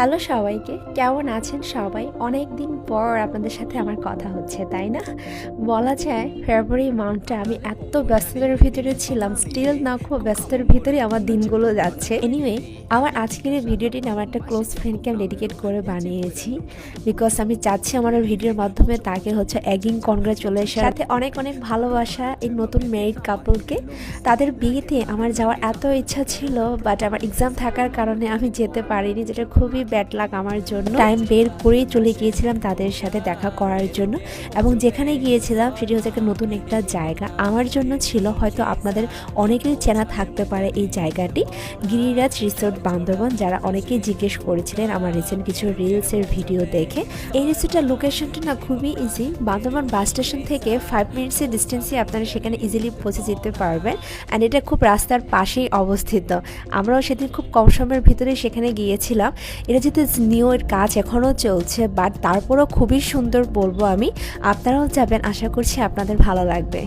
Hello সবাইকে, কেমন আছেন সবাই? অনেক দিন পর আপনাদের সাথে আমার কথা হচ্ছে, তাই না? বলা যায় ফেব্রুয়ারি মান্থটা আমি এত ব্যস্ততার ভিতরে ছিলাম, স্টিল না খুব ব্যস্ততার ভিতরে আমার দিনগুলো যাচ্ছে। এনিওয়ে, আমার আজকের এই ভিডিওটি আমার একটা ক্লোজ ফ্রেন্ডকে আমি ডেডিকেট করে বানিয়েছি, বিকজ আমি চাচ্ছি আমার ভিডিওর মাধ্যমে তাকে অ্যাগিং কনগ্রাচুলেশন, সাথে অনেক অনেক ভালোবাসা এই নতুন ম্যারিড কাপলকে। তাদের বিয়েতে আমার যাওয়ার এত ইচ্ছা ছিল, বাট আমার এক্সাম থাকার কারণে আমি যেতে পারিনি, যেটা খুবই ব্যাড লাক আমার জন্য। টাইম বের করেই চলে গিয়েছিলাম তাদের সাথে দেখা করার জন্য, এবং যেখানে গিয়েছিলাম সেটি একটা নতুন একটা জায়গা আমার জন্য ছিল। হয়তো আপনাদের অনেকেরই চেনা থাকতে পারে এই জায়গাটি, গিরিরাজ রিসোর্ট বান্দরবান। যারা অনেকেই জিজ্ঞেস করেছিলেন আমার রিসেন্ট কিছু রিলসের ভিডিও দেখে। এই রিসোর্টের লোকেশনটা না খুবই ইজি, বান্দরবান বাস স্টেশন থেকে 5 মিনিটসের ডিস্টেন্সে আপনারা সেখানে ইজিলি পৌঁছে যেতে পারবেন। অ্যান্ড এটা খুব রাস্তার পাশেই অবস্থিত। আমরাও সেদিন খুব কম সময়ের ভিতরে সেখানে গিয়েছিলাম। এটা যেহেতু নিউ, এর কাজ এখনও চলছে, বাট তারপরও খুবই সুন্দর বলবো আমি। আপনারাও যাবেন, আশা করছি আপনাদের ভালো লাগবে।